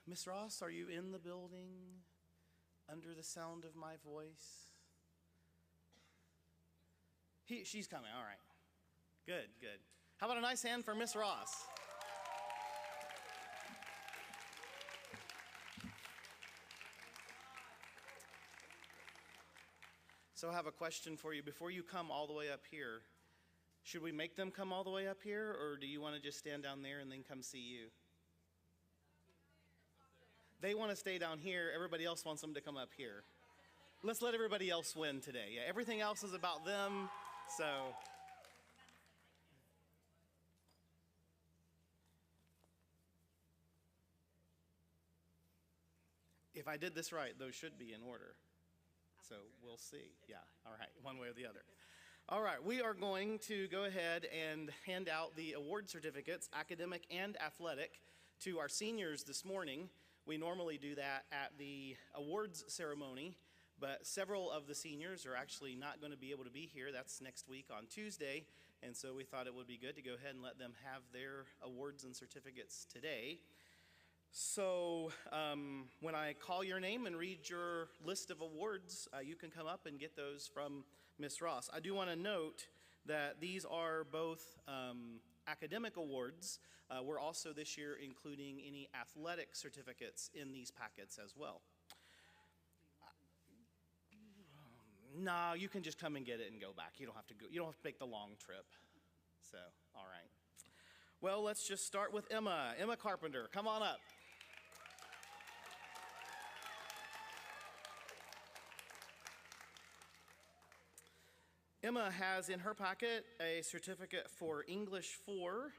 Miss Ross, are you in the building under the sound of my voice? She's coming, all right. Good, good. How about a nice hand for Miss Ross? So I have a question for you. Before you come all the way up here, should we make them come all the way up here, or do you want to just stand down there and then come see you? They want to stay down here. Everybody else wants them to come up here. Let's let everybody else win today. Yeah, everything else is about them, so. If I did this right, those should be in order. So we'll see. Yeah, all right, one way or the other. All right, we are going to go ahead and hand out the award certificates, academic and athletic, to our seniors this morning. We normally do that at the awards ceremony, but several of the seniors are actually not going to be able to be here. That's next week on Tuesday, and so we thought it would be good to go ahead and let them have their awards and certificates today. So when I call your name and read your list of awards, you can come up and get those from Miss Ross. I do want to note that these are both academic awards. We're also this year including any athletic certificates in these packets as well. No, you can just come and get it and go back. You don't have to go. You don't have to make the long trip. So, all right. Well, let's just start with Emma. Emma Carpenter, come on up. Emma has in her packet a certificate for English 4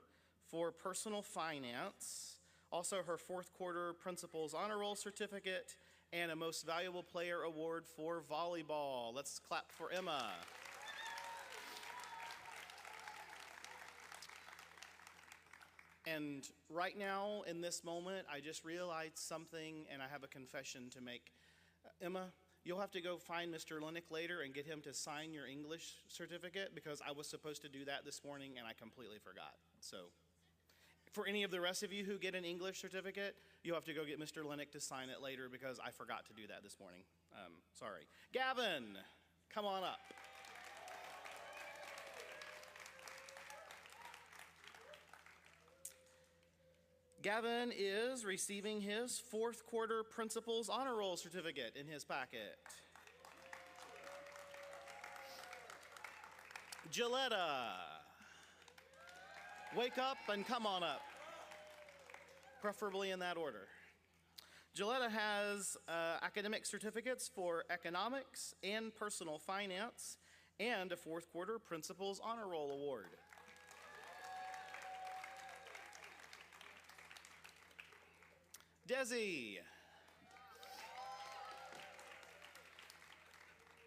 for personal finance, also her fourth quarter principals honor roll certificate, and a most valuable player award for volleyball. Let's clap for Emma. And right now, in this moment, I just realized something, and I have a confession to make. Emma, you'll have to go find Mr. Lennick later and get him to sign your English certificate, because I was supposed to do that this morning, and I completely forgot. So for any of the rest of you who get an English certificate, you'll have to go get Mr. Lennick to sign it later, because I forgot to do that this morning. Sorry. Gavin, come on up. Gavin is receiving his fourth quarter principals honor roll certificate in his packet. Gilletta, wake up and come on up, preferably in that order. Gilletta has academic certificates for economics and personal finance, and a fourth quarter principals honor roll award. Desi.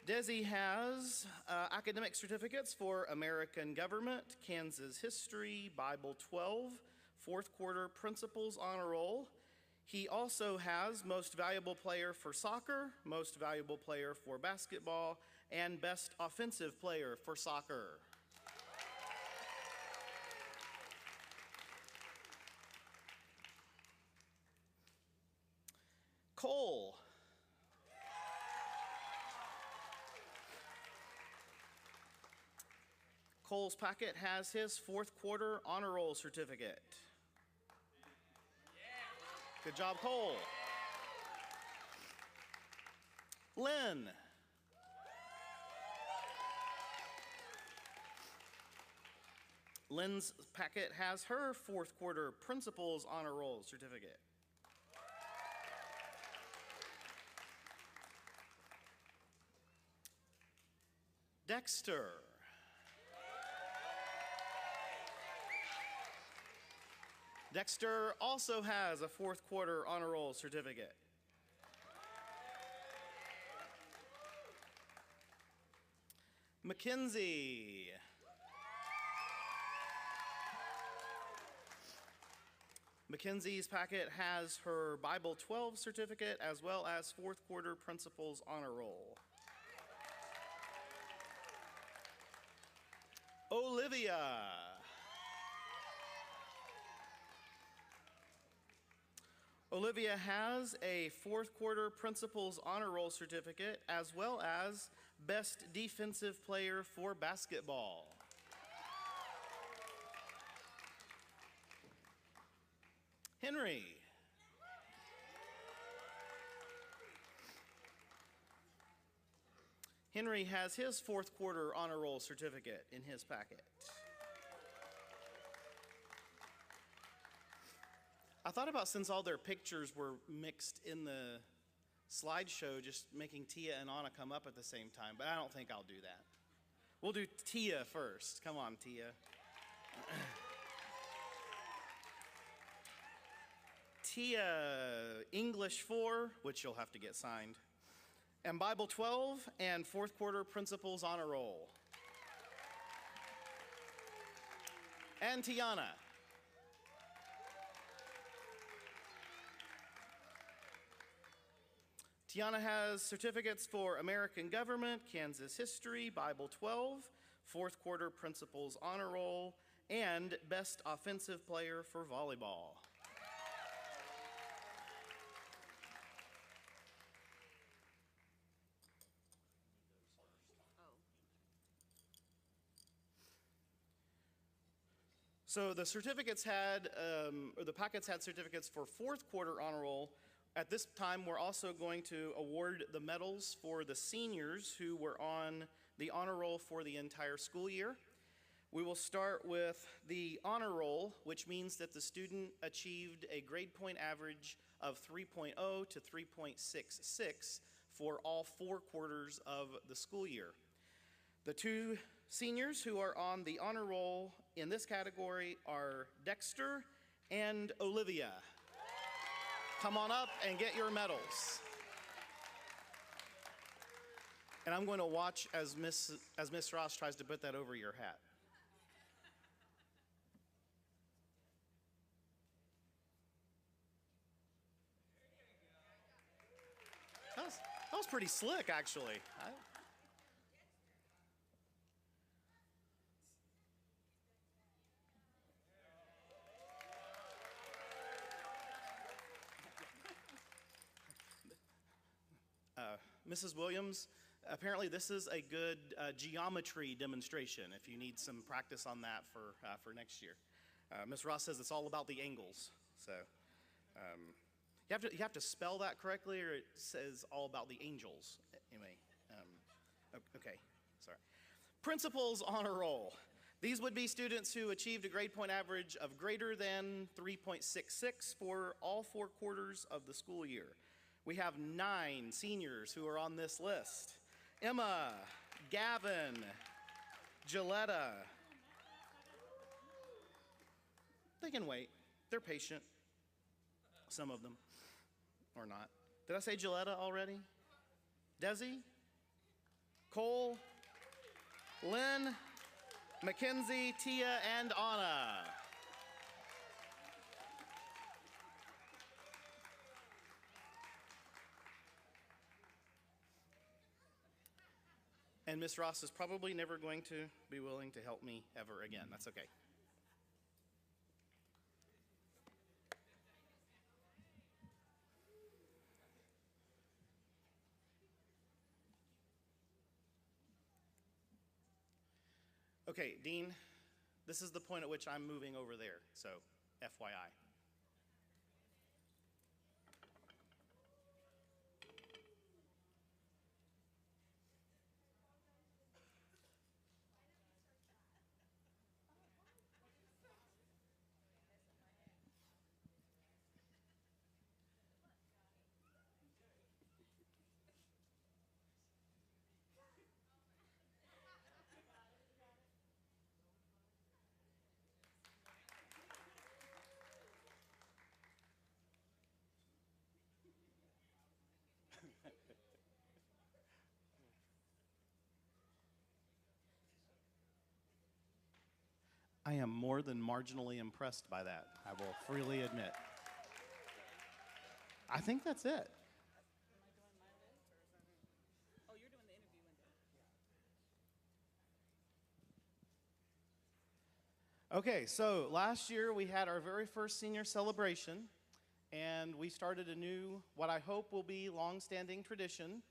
Desi has academic certificates for American Government, Kansas History, Bible 12, fourth quarter principals honor roll. He also has most valuable player for soccer, most valuable player for basketball, and best offensive player for soccer. Cole. Cole's packet has his fourth quarter honor roll certificate. Good job, Cole. Lynn. Lynn's packet has her fourth quarter principals honor roll certificate. Dexter. Dexter also has a fourth quarter honor roll certificate. Mackenzie. Mackenzie's packet has her Bible 12 certificate as well as fourth quarter principals honor roll. Olivia. Olivia has a fourth quarter Principals Honor Roll certificate as well as Best Defensive Player for Basketball. Henry. Henry has his fourth quarter honor roll certificate in his packet. I thought about, since all their pictures were mixed in the slideshow, just making Tia and Anna come up at the same time, but I don't think I'll do that. We'll do Tia first. Come on, Tia. Tia, English 4, which you'll have to get signed, and Bible 12, and fourth quarter Principals Honor Roll. And Tiana. Tiana has certificates for American Government, Kansas History, Bible 12, fourth quarter Principals Honor Roll, and Best Offensive Player for Volleyball. So the certificates had, or the packets had certificates for fourth quarter honor roll. At this time, we're also going to award the medals for the seniors who were on the honor roll for the entire school year. We will start with the honor roll, which means that the student achieved a grade point average of 3.0 to 3.66 for all 4 quarters of the school year. The 2 seniors who are on the honor roll in this category are Dexter and Olivia. Come on up and get your medals. And I'm going to watch as Miss Ross tries to put that over your hat. That was pretty slick, actually. Mrs. Williams, apparently this is a good geometry demonstration if you need some practice on that for next year. Ms. Ross says it's all about the angles. So you have to spell that correctly, or it says all about the angels. Anyway, okay, sorry. Principals Honor Roll. These would be students who achieved a grade point average of greater than 3.66 for all 4 quarters of the school year. We have 9 seniors who are on this list. Emma, Gavin, Gilletta. They can wait. They're patient. Some of them, or not. Did I say Gilletta already? Desi? Cole? Lynn? Mackenzie, Tia, and Anna. And Miss Ross is probably never going to be willing to help me ever again. That's okay. Okay, Dean, this is the point at which I'm moving over there, so FYI. I am more than marginally impressed by that, I will freely admit. I think that's it. Oh, you're doing the interview window. Okay, so last year we had our very first senior celebration, and we started a new, what I hope will be long-standing tradition,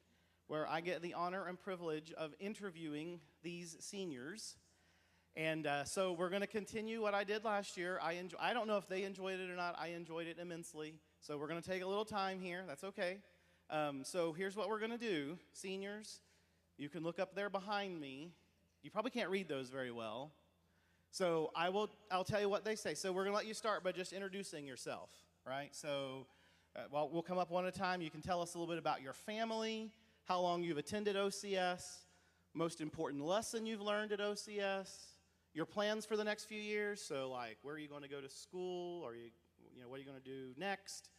where I get the honor and privilege of interviewing these seniors. And so we're going to continue what I did last year. I don't know if they enjoyed it or not. I enjoyed it immensely. So we're going to take a little time here. That's okay. So here's what we're going to do. Seniors, you can look up there behind me. You probably can't read those very well. So I'll tell you what they say. So we're going to let you start by just introducing yourself, right? So we'll come up one at a time. You can tell us a little bit about your family, how long you've attended OCS, most important lesson you've learned at OCS, your plans for the next few years. So like, where are you going to go to school? Or what are you going to do next?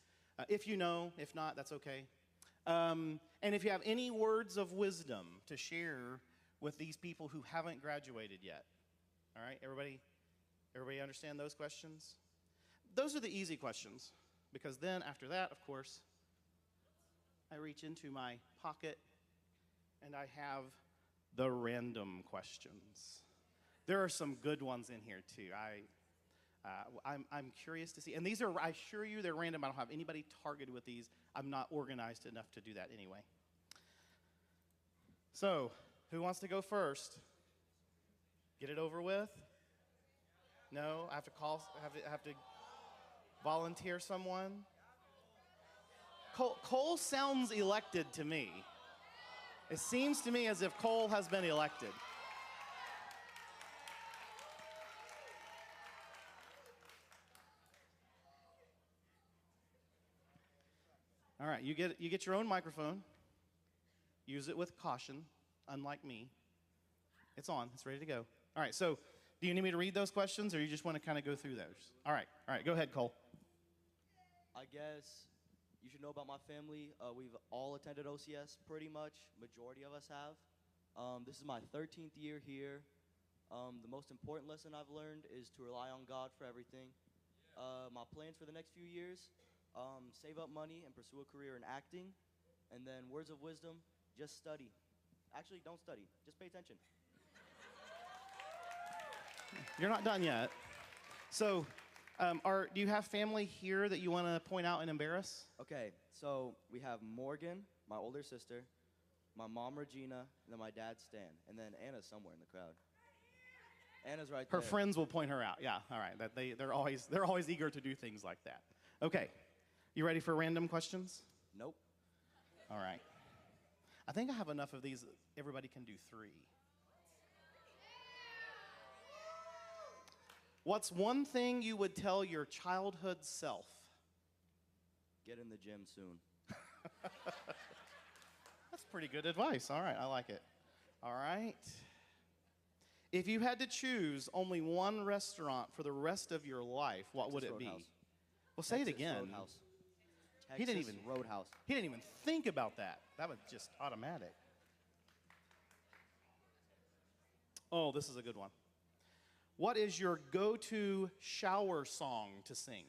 If you know, if not, that's okay. And if you have any words of wisdom to share with these people who haven't graduated yet. All right, everybody understand those questions? Those are the easy questions, because then after that, of course, I reach into my pocket and I have the random questions. There are some good ones in here too. I'm curious to see, and these are, I assure you, they're random. I don't have anybody targeted with these. I'm not organized enough to do that anyway. So, who wants to go first? Get it over with? No, I have to call. I have to volunteer someone. Cole sounds elected to me. It seems to me as if Cole has been elected. All right, you get your own microphone. Use it with caution, unlike me. It's on. It's ready to go. All right, so do you need me to read those questions, or you just want to kind of go through those? All right, go ahead, Cole. I guess you should know about my family. We've all attended OCS pretty much. Majority of us have. This is my 13th year here. The most important lesson I've learned is to rely on God for everything. My plans for the next few years, save up money and pursue a career in acting. And then words of wisdom, just study. Actually, don't study. Just pay attention. You're not done yet. So, do you have family here that you want to point out and embarrass? Okay, so we have Morgan, my older sister, my mom Regina, and then my dad Stan, and then Anna's somewhere in the crowd. Anna's right there. Her friends will point her out. Yeah, all right. They're always eager to do things like that. Okay, you ready for random questions? Nope. All right. I think I have enough of these. Everybody can do 3. What's one thing you would tell your childhood self? Get in the gym soon. That's pretty good advice. All right, I like it. All right. If you had to choose only one restaurant for the rest of your life, what would it be? Roadhouse. Well, say it Texas again. Roadhouse. He didn't Texas even Roadhouse. He didn't even think about that. That was just automatic. Oh, this is a good one. What is your go-to shower song to sing?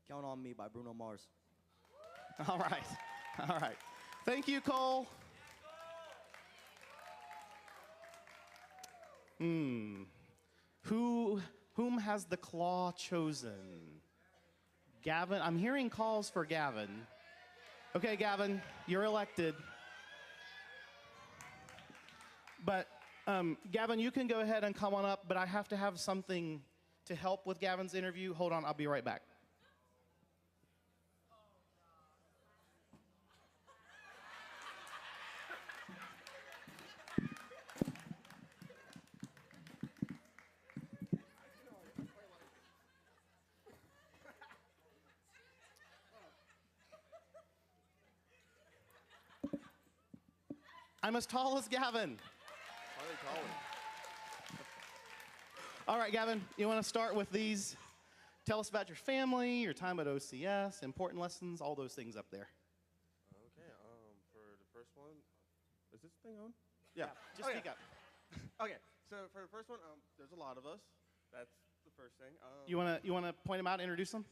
Count on Me by Bruno Mars. All right. All right. Thank you, Cole. Whom has the claw chosen? Gavin? I'm hearing calls for Gavin. Okay, Gavin, you're elected. But, Gavin, you can go ahead and come on up, but I have to have something to help with Gavin's interview. Hold on, I'll be right back. I'm as tall as Gavin. All right, Gavin, you want to start with these? Tell us about your family, your time at OCS, important lessons, all those things up there. Okay, for the first one, is this thing on? Yeah, just speak up. Okay, so for the first one, there's a lot of us. That's the first thing. You wanna point them out, introduce them?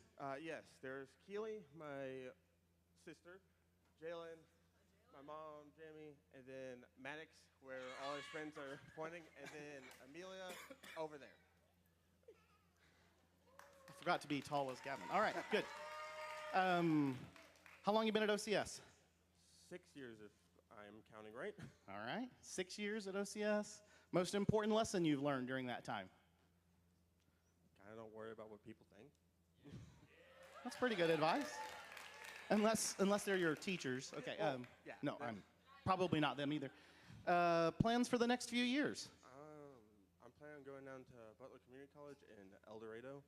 Yes, there's Keely, my sister, Jalen, my mom, Jamie, and then Maddox, where all his friends are pointing, and then Amelia over there. Forgot to be tall as Gavin. All right, good. How long you been at OCS? 6 years, if I'm counting right. All right, 6 years at OCS. Most important lesson you've learned during that time? Kind of don't worry about what people think. That's pretty good advice. Unless they're your teachers. Okay. yeah. No, I'm probably not them either. Plans for the next few years? I'm planning on going down to Butler Community College in El Dorado,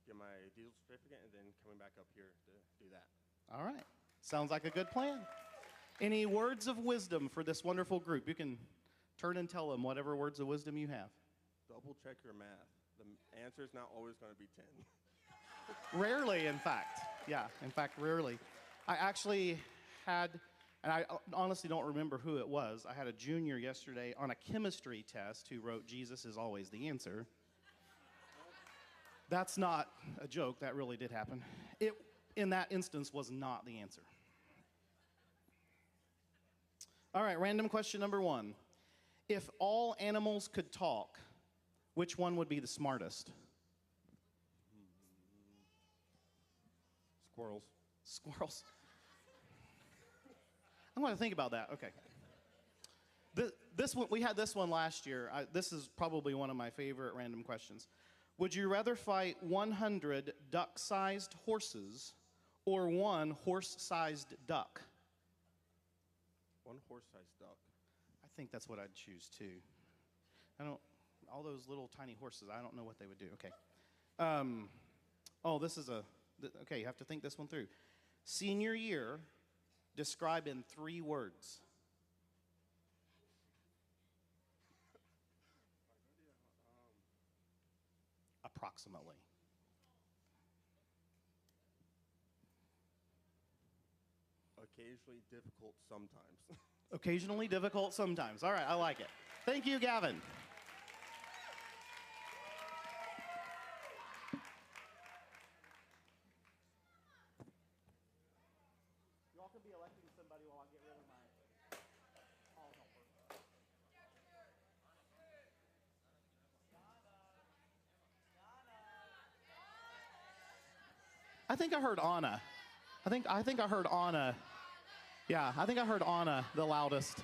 get my diesel certificate, and then coming back up here to do that. All right. Sounds like a good plan. Any words of wisdom for this wonderful group? You can turn and tell them whatever words of wisdom you have. Double check your math. The answer is not always going to be 10. Rarely, in fact. Yeah, in fact, rarely. I actually had, and I honestly don't remember who it was. I had a junior yesterday on a chemistry test who wrote, "Jesus is always the answer." That's not a joke. That really did happen. It, in that instance, was not the answer. All right, random question number 1. If all animals could talk, which one would be the smartest? Squirrels. Squirrels. I'm going to think about that. Okay. This one, we had this one last year. This is probably one of my favorite random questions. Would you rather fight 100 duck-sized horses or 1 horse-sized duck? 1 horse-sized duck. I think that's what I'd choose too. All those little tiny horses, I don't know what they would do. Okay. Okay, you have to think this one through. Senior year, describe in 3 words. Approximately. Occasionally difficult sometimes. Occasionally difficult sometimes. All right, I like it. Thank you, Gavin. Y'all can be electing somebody while I get rid of my hall helper. I think I heard Anna. I think I heard Anna. Yeah, I think I heard Anna the loudest.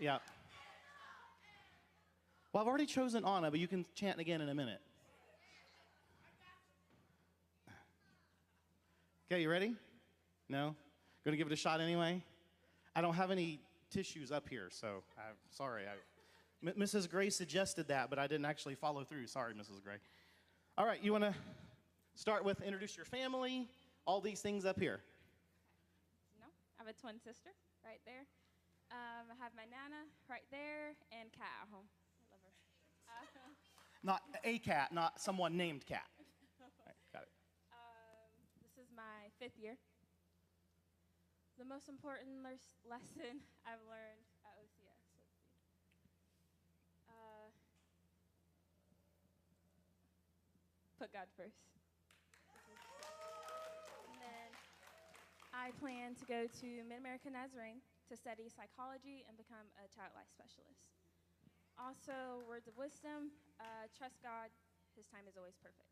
Yeah. Well, I've already chosen Anna, but you can chant again in a minute. Okay, you ready? No? Gonna give it a shot anyway? I don't have any tissues up here, so I'm sorry. Mrs. Gray suggested that, but I didn't actually follow through. Sorry, Mrs. Gray. All right, you want to start with introduce your family, all these things up here. No, I have a twin sister right there. I have my Nana right there and Kat at home. I love her. Not a cat, not someone named Cat. All right, got it. This is my 5th year. The most important lesson I've learned at OCS. Let's see. Put God first. And then I plan to go to Mid-America Nazarene to study psychology and become a child life specialist. Also, words of wisdom, trust God. His time is always perfect.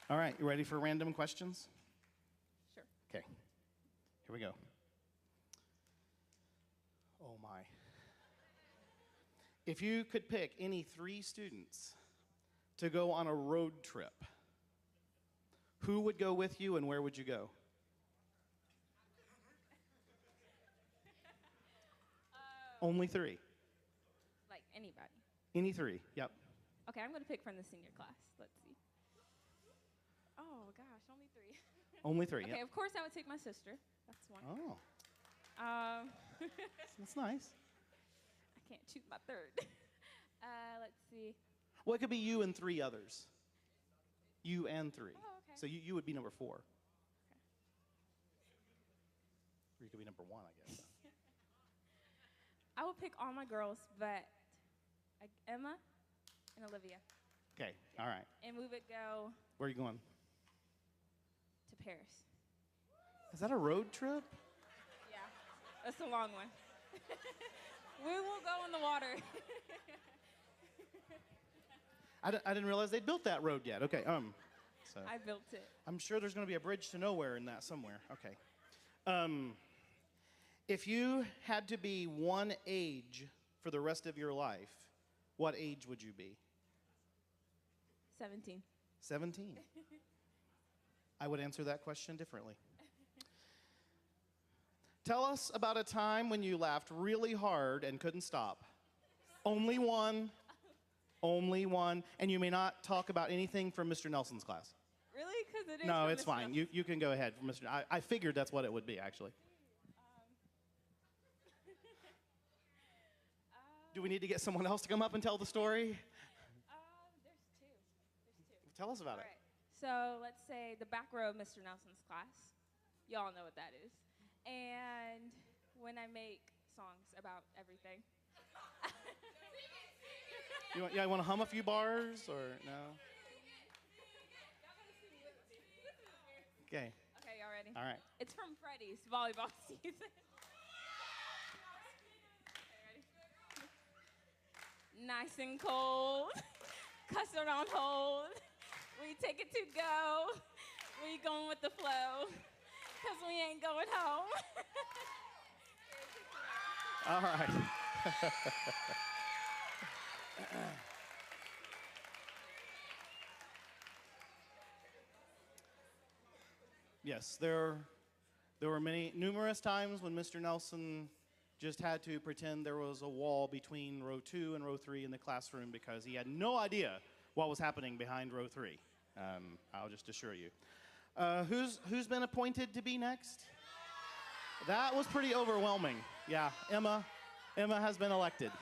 All right, you ready for random questions? Sure. Okay, here we go. Oh my. If you could pick any 3 students to go on a road trip, who would go with you and where would you go? Only 3. Like anybody. Any 3, yep. Okay, I'm going to pick from the senior class. Let's see. Oh, gosh, only 3. Only 3, Okay, yep. of course I would take my sister. That's one. Oh, I that's nice. can't choose my 3rd. Let's see. Well, it could be you and 3 others. You and 3. Oh, okay. So you would be number 4. Or you could be number 1, I guess. I would pick all my girls, but Emma and Olivia. Okay, all right. And we would go Where are you going? to Paris. Is that a road trip? Yeah, that's a long one. We will go in the water. I didn't realize they'd built that road yet. Okay. So I built it. I'm sure there's going to be a bridge to nowhere in that somewhere. Okay. If you had to be one age for the rest of your life, what age would you be? 17. 17. I would answer that question differently. Tell us about a time when you laughed really hard and couldn't stop. Only one. Only one. And you may not talk about anything from Mr. Nelson's class. Really? Because it is. No, from it's Mr. fine. You can go ahead, Mr. I figured that's what it would be, actually. Do we need to get someone else to come up and tell the story? There's two. Tell us about All it. right. So let's say the back row of Mr. Nelson's class. Y'all know what that is. And when I make songs about everything. You want to hum a few bars or no? Okay. Okay, y'all ready? All right. It's from Freddie's volleyball season. Nice and cold, custard on hold. We take it to go. We going with the flow, because we ain't going home. All right. Yes, there were numerous times when Mr. Nelson just had to pretend there was a wall between row 2 and row 3 in the classroom because he had no idea what was happening behind row 3. I'll just assure you. Who's been appointed to be next? That was pretty overwhelming. Yeah, Emma has been elected.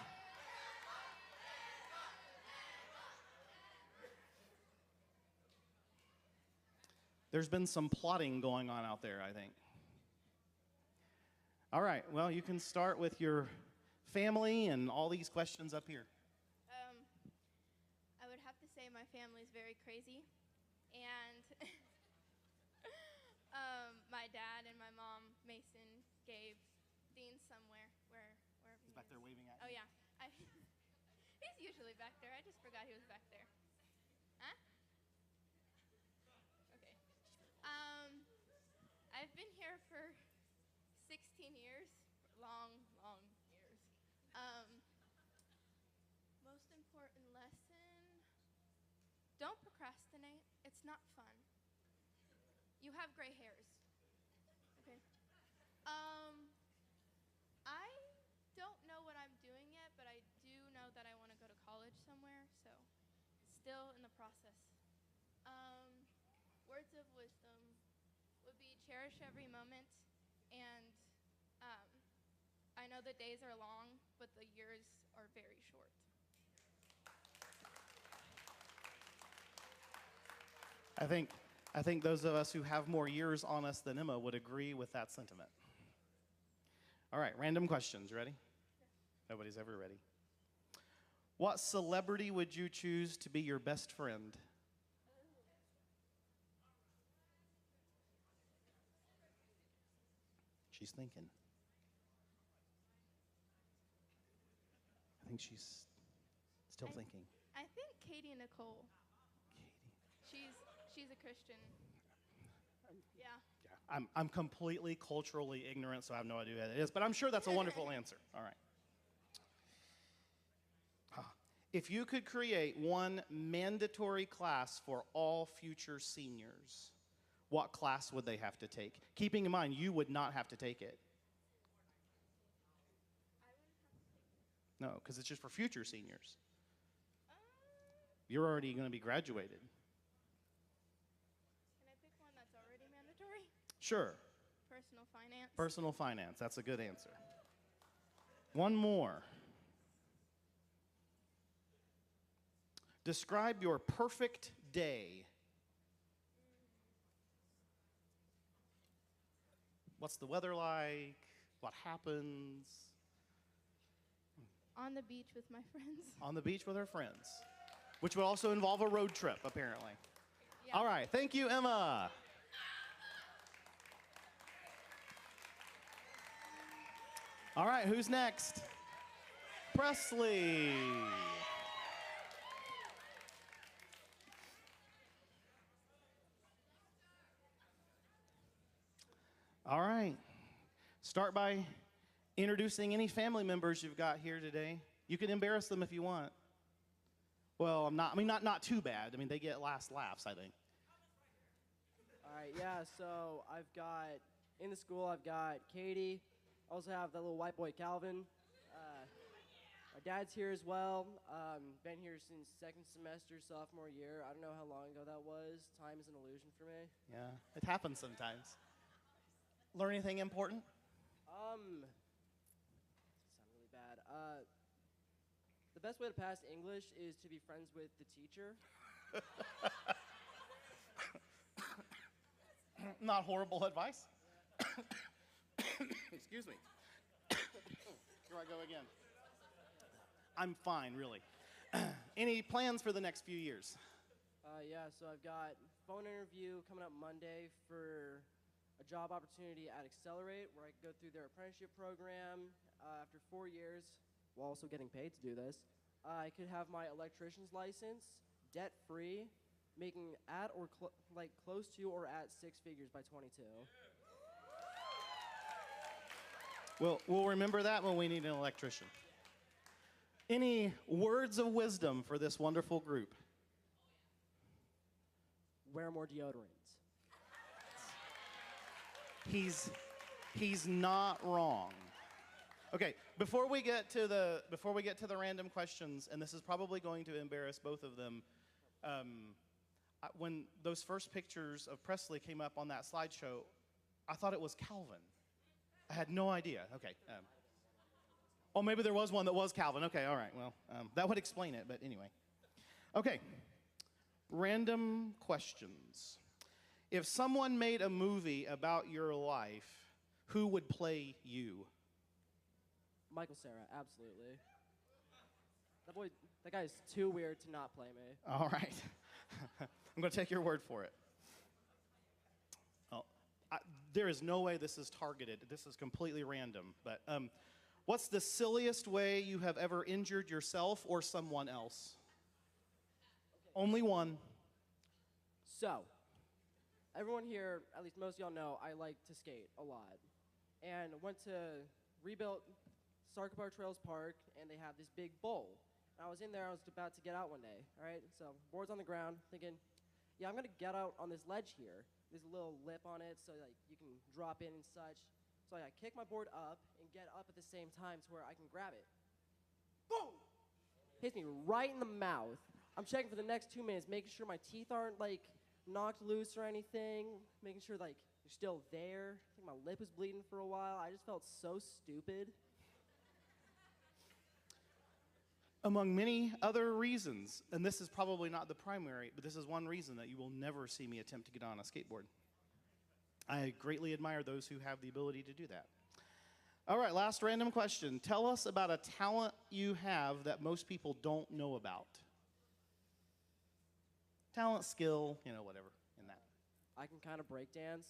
There's been some plotting going on out there, I think. All right, well, you can start with your family and all these questions up here. I would have to say my family's very crazy, and my dad and my mom, Mason, gave Dean somewhere wherever He's back there waving at Oh you. yeah, he's usually back there. I just forgot he was back there. Huh? Okay. I've been here for 16 years, long years. Most important lesson, don't procrastinate. It's not fun. You have gray hairs. Okay. I don't know what I'm doing yet, but I do know that I want to go to college somewhere, so still in the process. Words of wisdom would be cherish every moment, and I know the days are long, but the years are very short. I think those of us who have more years on us than Emma would agree with that sentiment. All right, random questions. Ready? Nobody's ever ready. What celebrity would you choose to be your best friend? She's thinking. I think she's still thinking. I think Katie Nicole. Katie. She's a Christian. Yeah. Yeah, I'm completely culturally ignorant, so I have no idea who that is, but I'm sure that's a wonderful answer. All right. If you could create one mandatory class for all future seniors, what class would they have to take? Keeping in mind, you would not have to take it. No, because it's just for future seniors. You're already going to be graduated. Can I pick one that's already mandatory? Sure. Personal finance. Personal finance. That's a good answer. One more. Describe your perfect day. What's the weather like? What happens? On the beach with my friends. On the beach with our friends, which would also involve a road trip, apparently. Yeah. All right. Thank you, Emma. All right. Who's next? Presley. All right. Start by introducing any family members you've got here today. You can embarrass them if you want. Well, not too bad. I mean, they get last laughs, I think. All right, yeah, so I've got, in the school, I've got Katie. I also have that little white boy, Calvin. My dad's here as well. Been here since second semester, sophomore year. I don't know how long ago that was. Time is an illusion for me. Yeah, it happens sometimes. Learn anything important? Sound really bad. The best way to pass English is to be friends with the teacher. Not horrible advice. Excuse me. Here I go again. I'm fine, really. Any plans for the next few years? Yeah, so I've got phone interview coming up Monday for a job opportunity at Accelerate, where I can go through their apprenticeship program after 4 years, while also getting paid to do this. I could have my electrician's license, debt-free, making at or close to or at 6 figures by 22. We'll remember that when we need an electrician. Any words of wisdom for this wonderful group? Wear more deodorants. He's not wrong. Okay, before we get to the random questions, and this is probably going to embarrass both of them. When those first pictures of Presley came up on that slideshow, I thought it was Calvin. I had no idea. Okay. Oh, maybe there was one that was Calvin. Okay, all right. Well, that would explain it, but anyway. Okay. Random questions. If someone made a movie about your life, who would play you? Michael Cera, absolutely. That guy is too weird to not play me. All right. I'm going to take your word for it. Oh, there is no way this is targeted. This is completely random. But what's the silliest way you have ever injured yourself or someone else? Only one. So, everyone here, at least most of y'all know, I like to skate a lot. And went to rebuilt Sarkobar Trails Park, and they have this big bowl. And I was in there, I was about to get out one day, all right? So, board's on the ground, thinking, yeah, I'm gonna get out on this ledge here. There's a little lip on it, so like you can drop in and such. So I kick my board up and get up at the same time to where I can grab it. Boom! Hits me right in the mouth. I'm checking for the next 2 minutes, making sure my teeth aren't like knocked loose or anything, making sure like you're still there. I think my lip was bleeding for a while. I just felt so stupid. Among many other reasons, and this is probably not the primary, but this is one reason that you will never see me attempt to get on a skateboard. I greatly admire those who have the ability to do that. All right, last random question. Tell us about a talent you have that most people don't know about. Talent, skill, whatever in that. I can kind of break dance.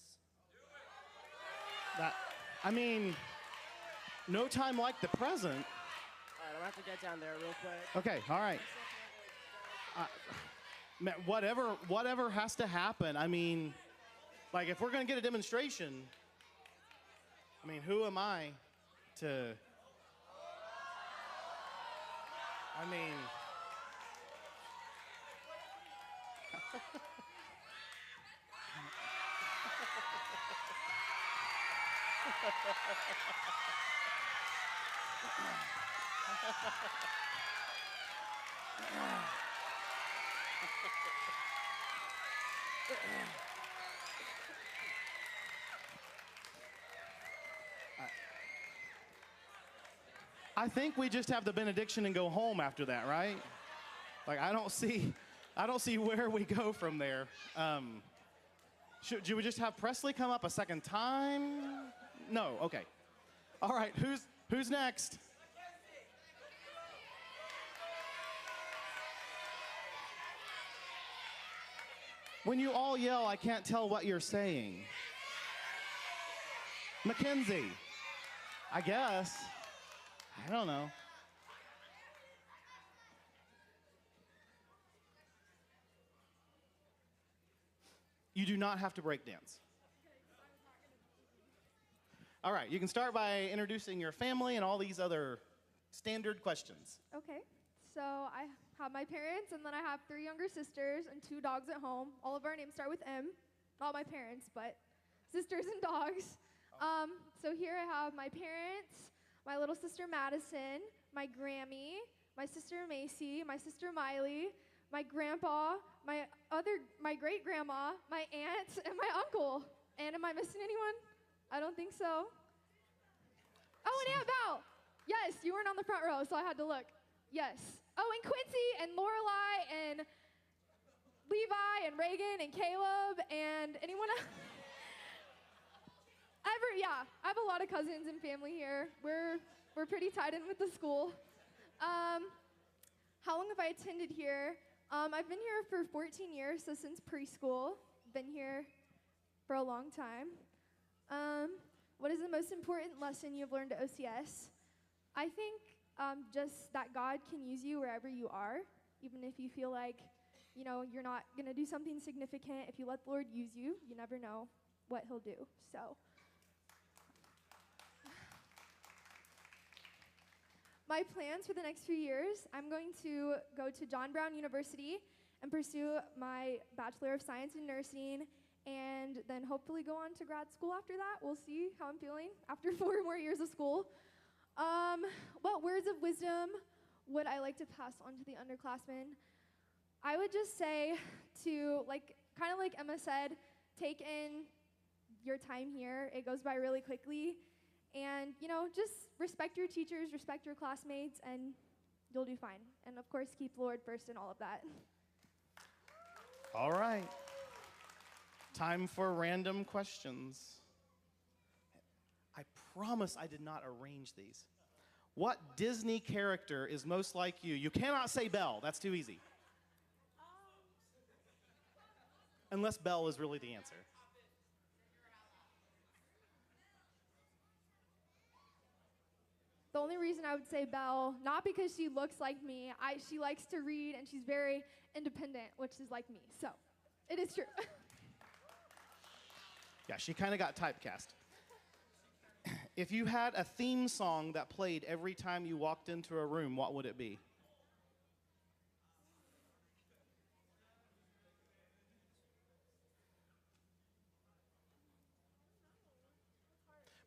No time like the present. All right, I'm gonna have to get down there real quick. Okay, all right. Whatever has to happen. Like if we're gonna get a demonstration, who am I to? I think we just have the benediction and go home after that, right? Like I don't see where we go from there. Should we just have Presley come up a second time? No, okay. All right, who's next? When you all yell, I can't tell what you're saying. Mackenzie, I guess. I don't know. You do not have to break dance. All right, you can start by introducing your family and all these other standard questions. Okay, so I have my parents, and then I have 3 younger sisters and 2 dogs at home. All of our names start with M. Not my parents, but sisters and dogs. So here I have my parents, my little sister Madison, my Grammy, my sister Macy, my sister Miley, my grandpa, my great-grandma, my aunt, and my uncle. And am I missing anyone? I don't think so. Oh, and Aunt Val. Yes, you weren't on the front row, so I had to look. Yes. Oh, and Quincy and Lorelai and Levi and Reagan and Caleb and anyone else? Yeah, I have a lot of cousins and family here. We're pretty tied in with the school. How long have I attended here? I've been here for 14 years, so since preschool. Been here for a long time. What is the most important lesson you've learned at OCS? I think just that God can use you wherever you are, even if you feel like, you're not going to do something significant. If you let the Lord use you, you never know what he'll do. So, my plans for the next few years, I'm going to go to John Brown University and pursue my Bachelor of Science in Nursing, and then hopefully go on to grad school after that. We'll see how I'm feeling after 4 more years of school. What words of wisdom would I like to pass on to the underclassmen? I would just say to, kind of like Emma said, take in your time here. It goes by really quickly. And, just respect your teachers, respect your classmates, and you'll do fine. And, of course, keep the Lord first in all of that. All right. Time for random questions. I promise I did not arrange these. What Disney character is most like you? You cannot say Belle. That's too easy. Unless Belle is really the answer. The only reason I would say Belle, not because she looks like me, she likes to read and she's very independent, which is like me. So, it is true. Yeah, she kind of got typecast. If you had a theme song that played every time you walked into a room, what would it be?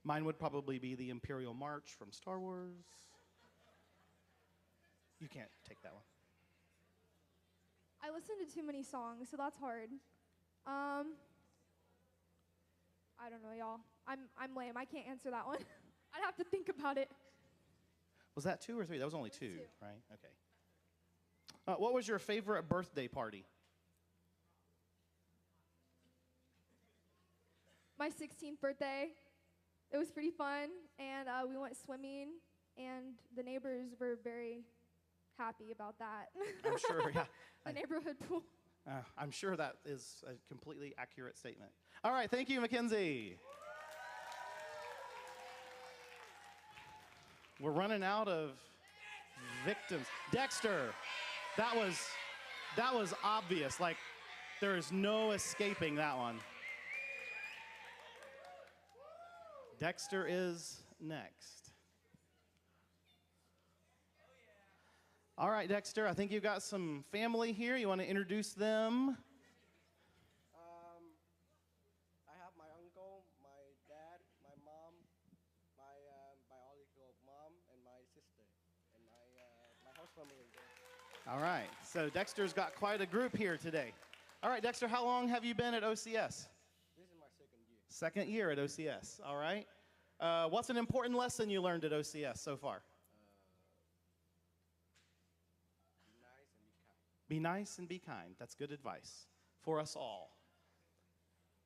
Mine would probably be the Imperial March from Star Wars. You can't take that one. I listen to too many songs, so that's hard. I don't know, y'all. I'm lame. I can't answer that one. I'd have to think about it. Was that 2 or 3? That was only 2, right? Okay. What was your favorite birthday party? My 16th birthday. It was pretty fun, and we went swimming, and the neighbors were very happy about that. I'm sure, yeah. The neighborhood pool. I'm sure that is a completely accurate statement. All right, thank you, Mackenzie. We're running out of victims. Dexter, that was obvious. Like, there is no escaping that one. Dexter is next. All right, Dexter, I think you've got some family here. You want to introduce them? I have my uncle, my dad, my mom, my biological mom, and my sister, and my house family. All right, so Dexter's got quite a group here today. All right, Dexter, how long have you been at OCS? This is my 2nd year. Second year at OCS, all right. What's an important lesson you learned at OCS so far? Be nice and be kind. That's good advice for us all.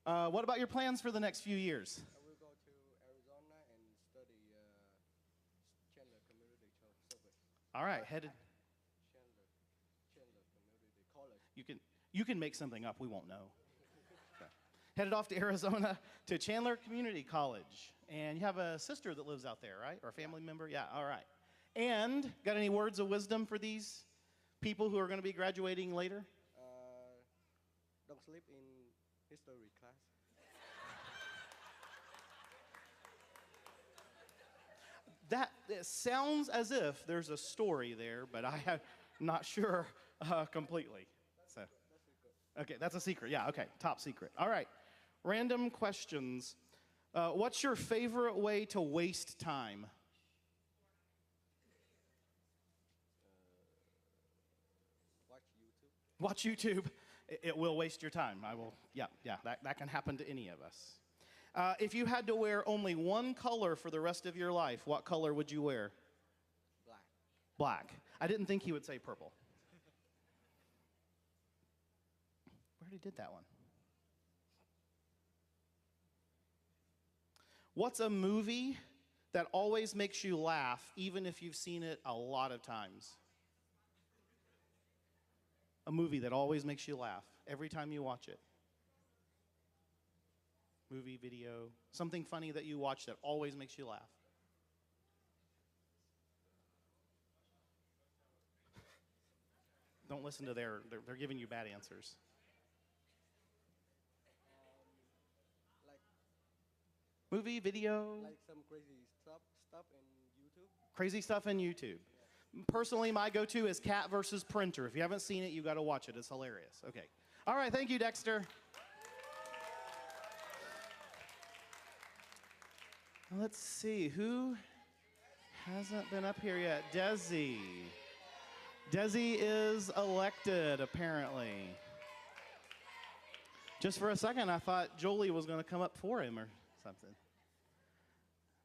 What about your plans for the next few years? I will go to Arizona and study Chandler Community College. All right, headed. Chandler Community College. You can make something up. We won't know. Okay. Headed off to Arizona to Chandler Community College. And you have a sister that lives out there, right? Or a family member? Yeah, all right. And got any words of wisdom for these people who are going to be graduating later? Don't sleep in history class. That it sounds as if there's a story there, but I am not sure completely. So, okay, that's a secret. Yeah, okay, top secret. All right, random questions. What's your favorite way to waste time? Watch YouTube. Watch YouTube. It will waste your time. I will. Yeah, that can happen to any of us. If you had to wear only one color for the rest of your life, what color would you wear? Black. Black. I didn't think he would say purple. We already did that one. What's a movie that always makes you laugh, even if you've seen it a lot of times? A movie that always makes you laugh every time you watch it. Movie, video, something funny that you watch that always makes you laugh. Don't listen to they're giving you bad answers. Like Movie, video, like some crazy stuff in YouTube. crazy stuff in YouTube. Personally, my go-to is Cat versus Printer. If you haven't seen it, you got to watch it. It's hilarious. Okay. All right, thank you, Dexter. Let's see, who hasn't been up here yet? Desi. Desi is elected, apparently. Just for a second, I thought Jolie was going to come up for him or something.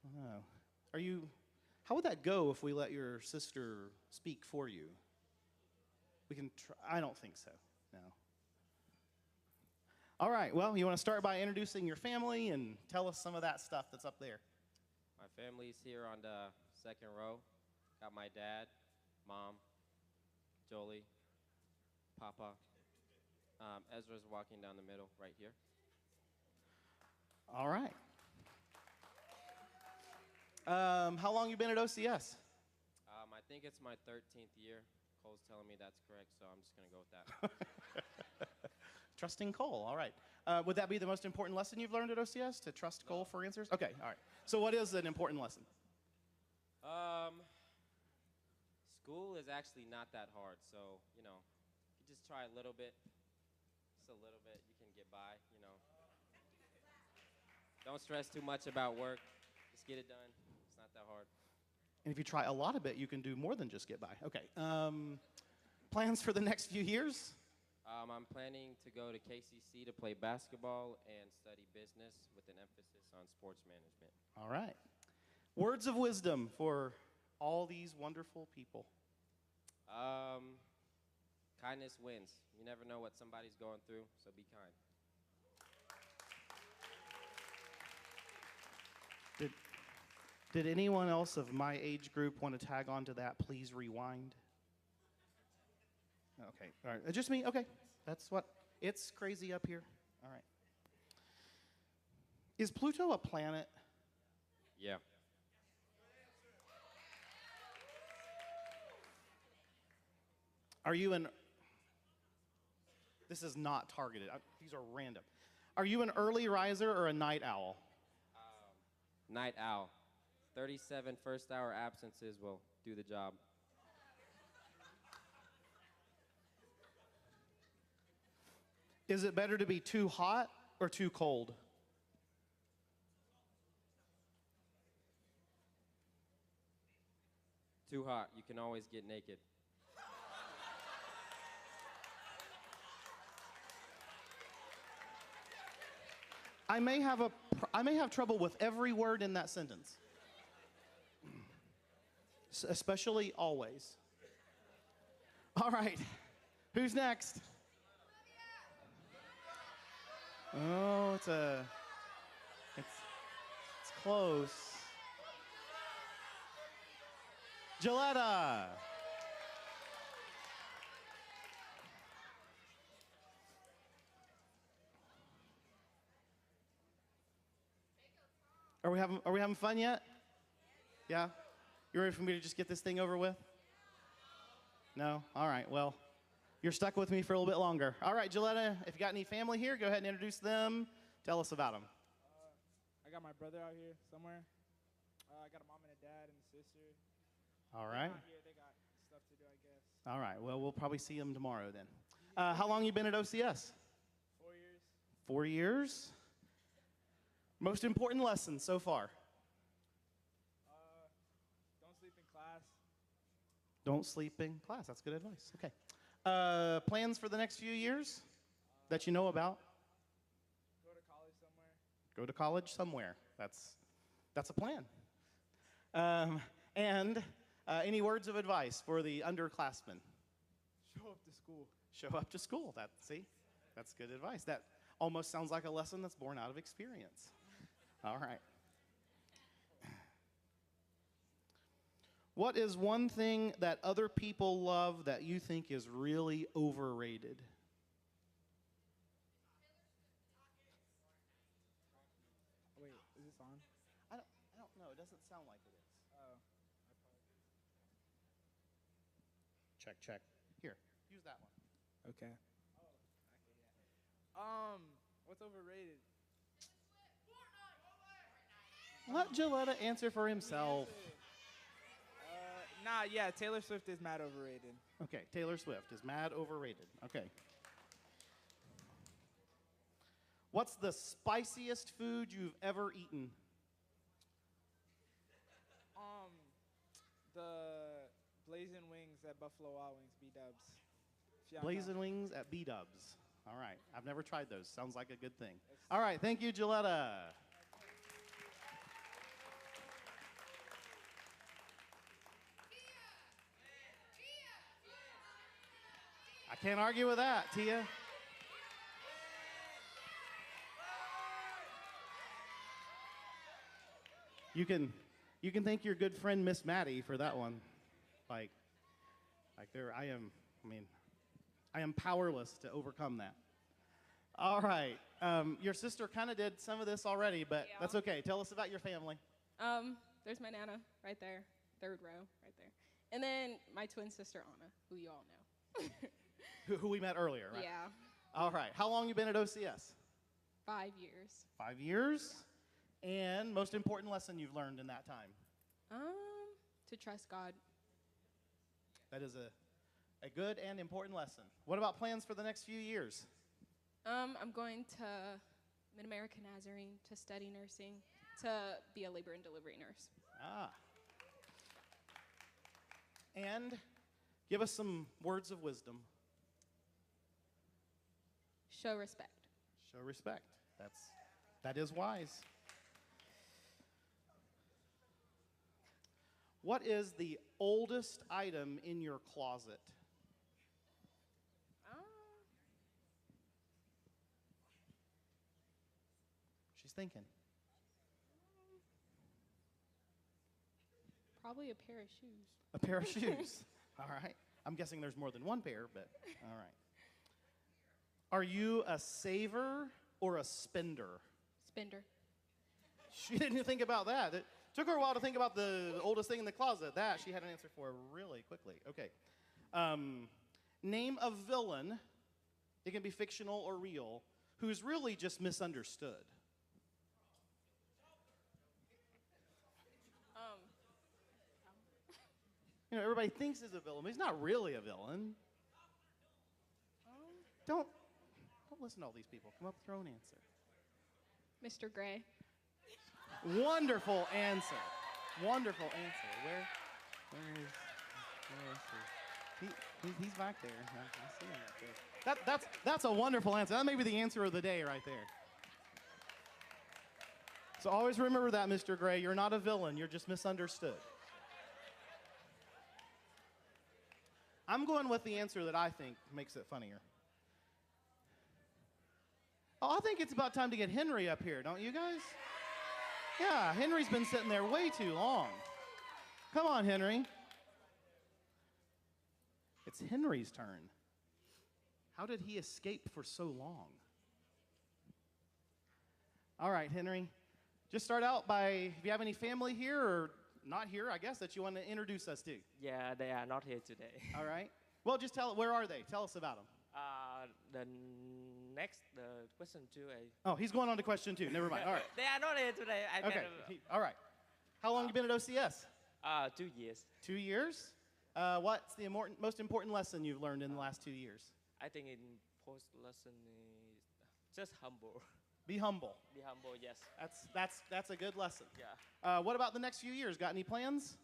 I don't know. How would that go if we let your sister speak for you? We can try. I don't think so, no. All right, well, you want to start by introducing your family and tell us some of that stuff that's up there. My family's here on the second row. Got my dad, mom, Jolie, Papa. Ezra's walking down the middle right here. All right. How long you been at OCS? I think it's my 13th year. Cole's telling me that's correct, so I'm just going to go with that. Trusting Cole, all right. Would that be the most important lesson you've learned at OCS, to trust Cole for answers? Okay, all right. So what is an important lesson? School is actually not that hard, so, you know, you just try a little bit, just a little bit, you can get by, you know. Don't stress too much about work. Just get it done. It's not that hard. And if you try a lot of it, you can do more than just get by. Okay. Plans for the next few years? I'm planning to go to KCC to play basketball and study business with an emphasis on sports management. All right. Words of wisdom for all these wonderful people. Kindness wins. You never know what somebody's going through, so be kind. Did anyone else of my age group want to tag on to that? Please rewind. Okay, all right. Just me? Okay. That's what. It's crazy up here. All right. Is Pluto a planet? Yeah. Are you an... This is not targeted. These are random. Are you an early riser or a night owl? Night owl. 37 first-hour absences will do the job. Is it better to be too hot or too cold? Too hot. You can always get naked. I may have trouble with every word in that sentence. Especially always. All right. Who's next? Oh, it's close. Gilletta. Are we having fun yet? Yeah? You ready for me to just get this thing over with? No? All right, well, you're stuck with me for a little bit longer. All right, Gilletta, if you got any family here, go ahead and introduce them. Tell us about them. I got my brother out here somewhere. I got a mom and a dad and a sister. All They're right. not here. They got stuff to do, I guess. All right. Well, we'll probably see them tomorrow then. How long you been at OCS? 4 years. 4 years. Most important lesson so far? Don't sleep in class. Don't sleep in class. That's good advice. Okay. Plans for the next few years that you know about? Go to college somewhere. Go to college somewhere. That's a plan. And any words of advice for the underclassmen? Show up to school. Show up to school. That's good advice. That almost sounds like a lesson that's born out of experience. All right. What is one thing that other people love that you think is really overrated? Wait, is this on? I don't know. It doesn't sound like it is. Oh. Check. Here, use that one. Okay. What's overrated? Let Gilletta answer for himself. Yeah, Taylor Swift is mad overrated. Okay, Taylor Swift is mad overrated. Okay. What's the spiciest food you've ever eaten? The Blazing Wings at Buffalo Wild Wings, B-dubs. Blazing Wings at B-dubs. All right, I've never tried those. Sounds like a good thing. All right, thank you, Gilletta. I can't argue with that, Tia. You can thank your good friend Miss Maddie for that one. I am powerless to overcome that. All right. Your sister kind of did some of this already, but Yeah. that's okay. Tell us about your family. There's my Nana right there, third row right there. And then my twin sister, Anna, who you all know. Who we met earlier, right? Yeah, All right. How long you been at OCS? 5 years. 5 years. And most important lesson you've learned in that time? To trust God. That is a good and important lesson. What about plans for the next few years? I'm going to Mid-America Nazarene to study nursing, to be a labor and delivery nurse. Ah. And give us some words of wisdom. Show respect. Show respect. That is wise. What is the oldest item in your closet? She's thinking. Probably a pair of shoes. A pair of shoes. All right. I'm guessing there's more than one pair, but all right. Are you a saver or a spender? Spender. She didn't think about that. It took her a while to think about the oldest thing in the closet. That she had an answer for really quickly. Okay. Name a villain, it can be fictional or real, who's really just misunderstood. You know, everybody thinks he's a villain, but he's not really a villain. Don't listen to all these people. Come up with your own answer. Mr. Gray. Wonderful answer. Wonderful answer. Where is he? He's back there. I see him back there. That's a wonderful answer. That may be the answer of the day right there. So always remember that, Mr. Gray. You're not a villain. You're just misunderstood. I'm going with the answer that I think makes it funnier. Oh, I think it's about time to get Henry up here, don't you guys? Yeah, Henry's been sitting there way too long. Come on, Henry. It's Henry's turn. How did he escape for so long? All right, Henry. Just start out by, if you have any family here or not here, I guess, that you want to introduce us to. Yeah, they are not here today. All right. Well, just where are they? Tell us about them. The question two. Oh, he's going on to question 2. Never mind. All right. They are not here today. Okay. All right. How long have you been at OCS? 2 years. 2 years? What's the most important lesson you've learned in the last 2 years? I think in post lesson is just humble. Be humble. Be humble, yes. That's a good lesson. Yeah. What about the next few years? Got any plans?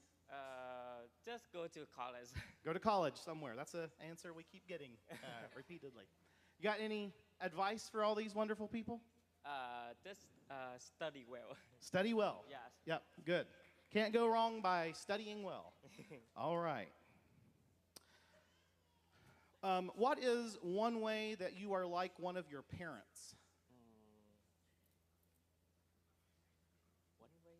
Just go to college. Go to college somewhere. That's an answer we keep getting repeatedly. You got any advice for all these wonderful people? Just study well. Study well. Yes. Yep, good. Can't go wrong by studying well. All right. What is one way that you are like one of your parents? One way?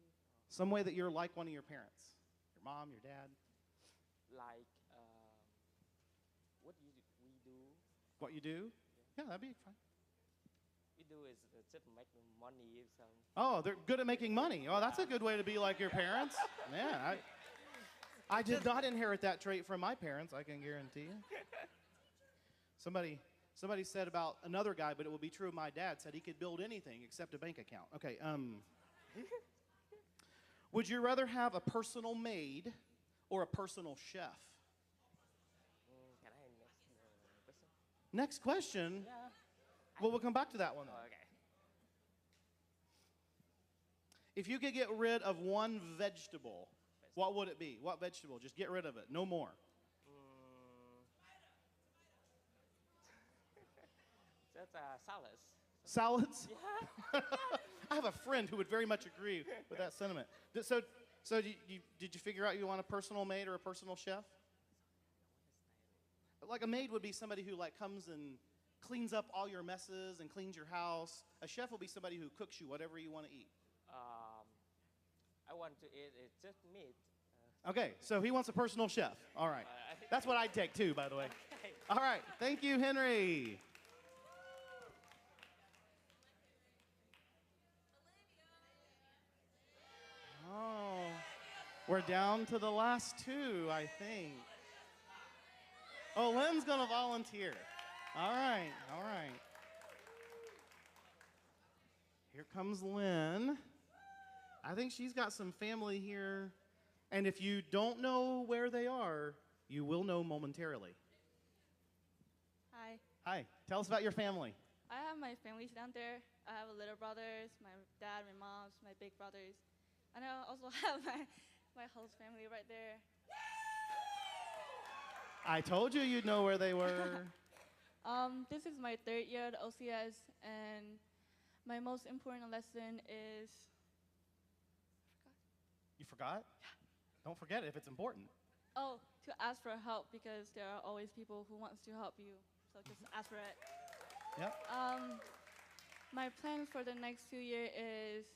Some way that you're like one of your parents. Your mom, your dad. Like what we do. What you do? Yeah, that'd be fine. We do is just make money. So. Oh, they're good at making money. Oh, that's a good way to be like your parents. Yeah, I did not inherit that trait from my parents, I can guarantee you. Somebody said about another guy, but it will be true of my dad, said he could build anything except a bank account. Okay, would you rather have a personal maid or a personal chef? Can I next question? Next question? Yeah. Well, we'll come back to that one then. Oh, okay. If you could get rid of one vegetable, what would it be? What vegetable? Just get rid of it. No more. Just salads. Salads? Yeah. I have a friend who would very much agree with that sentiment. So did you figure out you want a personal maid or a personal chef? Like a maid would be somebody who like comes and cleans up all your messes and cleans your house. A chef will be somebody who cooks you whatever you want to eat. I want to eat just meat. Okay, so he wants a personal chef. All right. That's what I'd take too, by the way. Okay. All right, thank you, Henry. Oh, we're down to the last two, I think. Oh, Lynn's gonna volunteer. All right, all right. Here comes Lynn. I think she's got some family here. And if you don't know where they are, you will know momentarily. Hi. Hi, tell us about your family. I have my families down there. I have a little brothers, my dad, my moms, my big brothers. And I also have my host family right there. I told you you'd know where they were. This is my 3rd year at OCS, and my most important lesson is... You forgot? Yeah. Don't forget it if it's important. Oh, to ask for help, because there are always people who wants to help you. So just ask for it. Yep. My plan for the next 2 years is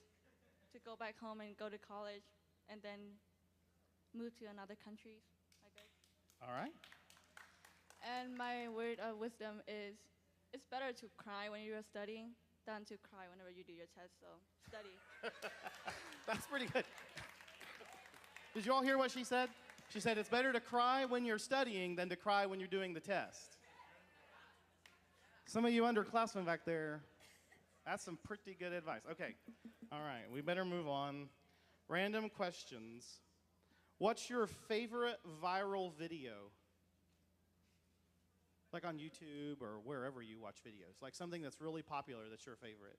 to go back home and go to college, and then move to another country, I guess. All right. And my word of wisdom is, it's better to cry when you're studying than to cry whenever you do your test, so study. That's pretty good. Did you all hear what she said? She said it's better to cry when you're studying than to cry when you're doing the test. Some of you underclassmen back there, that's some pretty good advice. Okay, all right, we better move on. Random questions. What's your favorite viral video? Like on YouTube or wherever you watch videos. Like something that's really popular that's your favorite.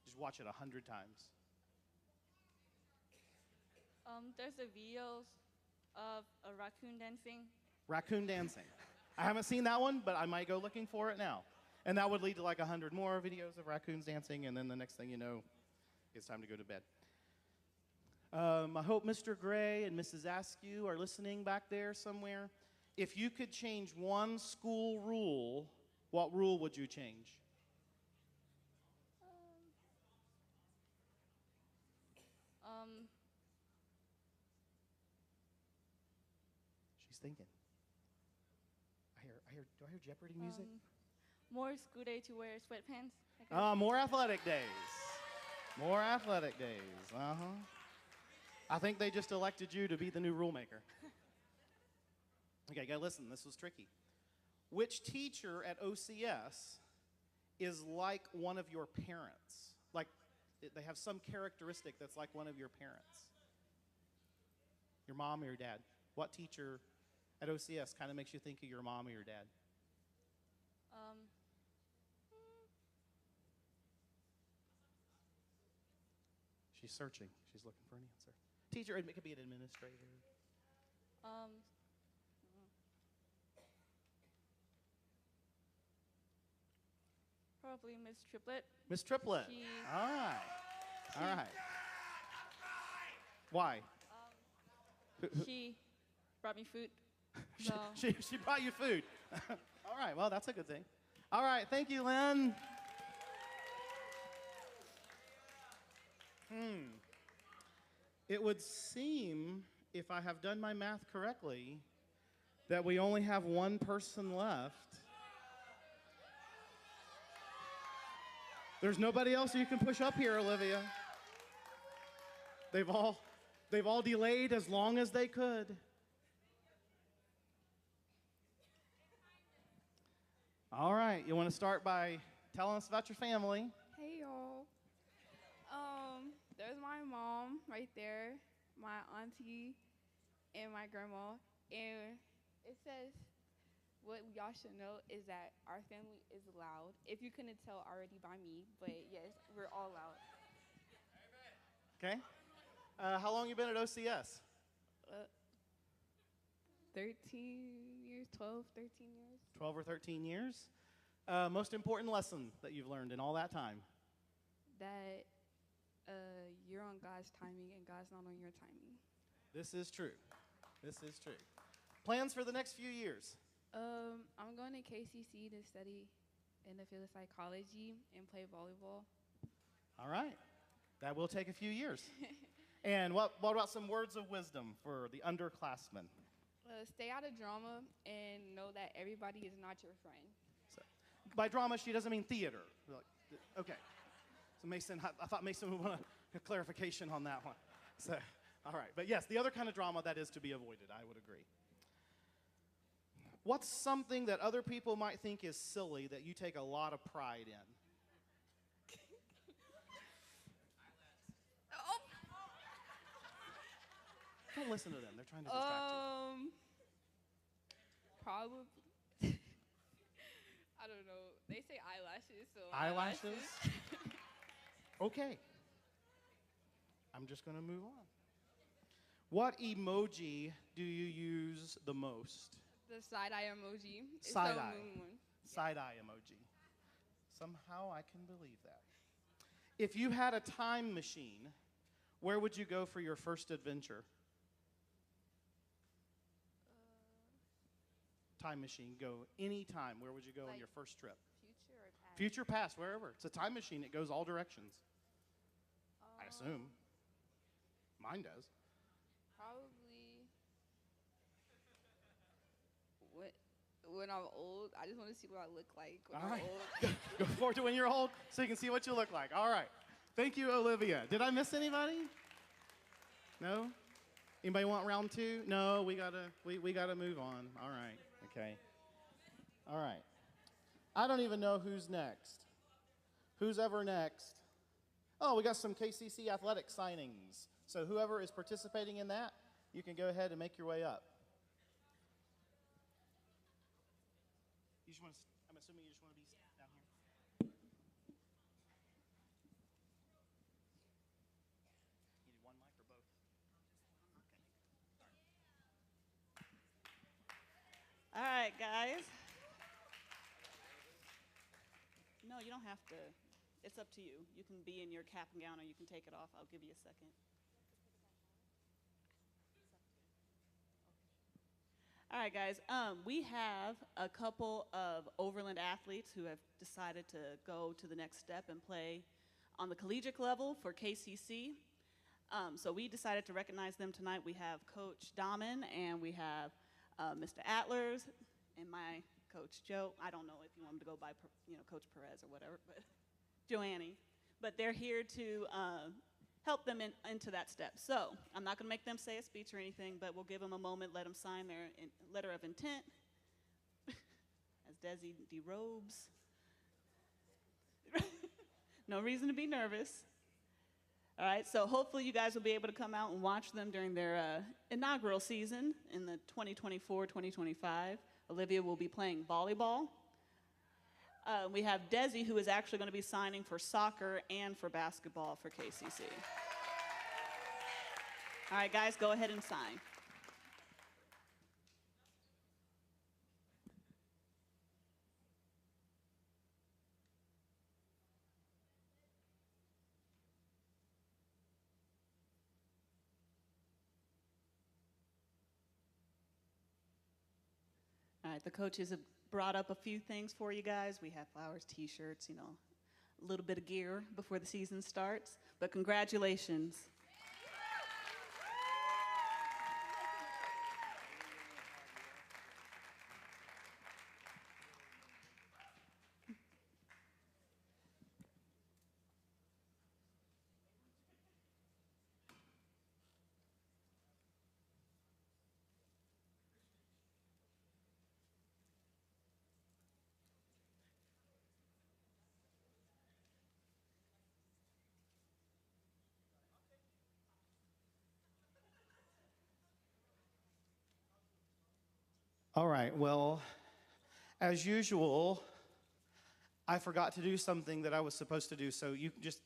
Just watch it 100 times. There's the videos of a raccoon dancing. Raccoon dancing. I haven't seen that one, but I might go looking for it now. And that would lead to like 100 more videos of raccoons dancing, and then the next thing you know, it's time to go to bed. I hope Mr. Gray and Mrs. Askew are listening back there somewhere. If you could change one school rule, what rule would you change? She's thinking. Do I hear Jeopardy music? More school day to wear sweatpants. I guess. More athletic days. More athletic days. Uh-huh. I think they just elected you to be the new rule maker. Okay, listen, this was tricky. Which teacher at OCS is like one of your parents? Like, they have some characteristic that's like one of your parents? Your mom or your dad? What teacher at OCS kind of makes you think of your mom or your dad? She's searching. She's looking for an answer. Teacher, it could be an administrator. Probably Miss Triplet. Miss Triplet. All right. All right. Why? She brought me food. She brought you food. All right. Well, that's a good thing. All right. Thank you, Lynn. It would seem, if I have done my math correctly, that we only have one person left. There's nobody else you can push up here, Olivia. They've all delayed as long as they could. All right, you want to start by telling us about your family? Hey y'all. There's my mom right there, my auntie, and my grandma. And it says what y'all should know is that our family is loud. If you couldn't tell already by me, but yes, we're all loud. Okay. How long you been at OCS? 13 years, 12, 13 years. 12 or 13 years. Most important lesson that you've learned in all that time? That you're on God's timing and God's not on your timing. This is true. This is true. Plans for the next few years? I'm going to KCC to study in the field of psychology and play volleyball. All right. That will take a few years. And what about some words of wisdom for the underclassmen? Stay out of drama and know that everybody is not your friend. So, by drama, she doesn't mean theater. Okay. So Mason, I thought Mason would want a clarification on that one. So, all right. But yes, the other kind of drama that is to be avoided, I would agree. What's something that other people might think is silly that you take a lot of pride in? Don't listen to them. They're trying to distract you. Probably. I don't know. They say eyelashes, so Eyelashes? Okay. I'm just going to move on. What emoji do you use the most? The side-eye emoji. Side-eye. Side-eye emoji. Somehow I can believe that. If you had a time machine, where would you go for your first adventure? Time machine, go anytime. Where would you go on your first trip? Future or past? Future, past, wherever. It's a time machine. It goes all directions. I assume. Mine does. Probably when I'm old. I just want to see what I look like when I'm old. Go forward to when you're old so you can see what you look like. All right. Thank you, Olivia. Did I miss anybody? No? Anybody want round two? No, we gotta move on. All right. Okay. All right. I don't even know who's next. Who's ever next? Oh, we got some KCC athletic signings. So whoever is participating in that, you can go ahead and make your way up. You just want to, I'm assuming you just want to be down here. You need one mic or both? All right, guys. No, you don't have to. It's up to you. You can be in your cap and gown or you can take it off. I'll give you a second. All right, guys. We have a couple of Overland athletes who have decided to go to the next step and play on the collegiate level for KCC. So we decided to recognize them tonight. We have Coach Dahmen and we have Mr. Atlers and my coach Joe. I don't know if you want him to go by, Coach Perez or whatever, but Joannie. But they're here to help them into that step. So I'm not going to make them say a speech or anything, but we'll give them a moment, let them sign their letter of intent as Desi derobes. No reason to be nervous. All right, so hopefully you guys will be able to come out and watch them during their inaugural season in the 2024-2025. Olivia will be playing volleyball. We have Desi, who is actually going to be signing for soccer and for basketball for KCC. All right, guys, go ahead and sign. All right, the coaches have brought up a few things for you guys. We have flowers, t-shirts, you know, a little bit of gear before the season starts, but congratulations. All right, well, as usual, I forgot to do something that I was supposed to do, so you just,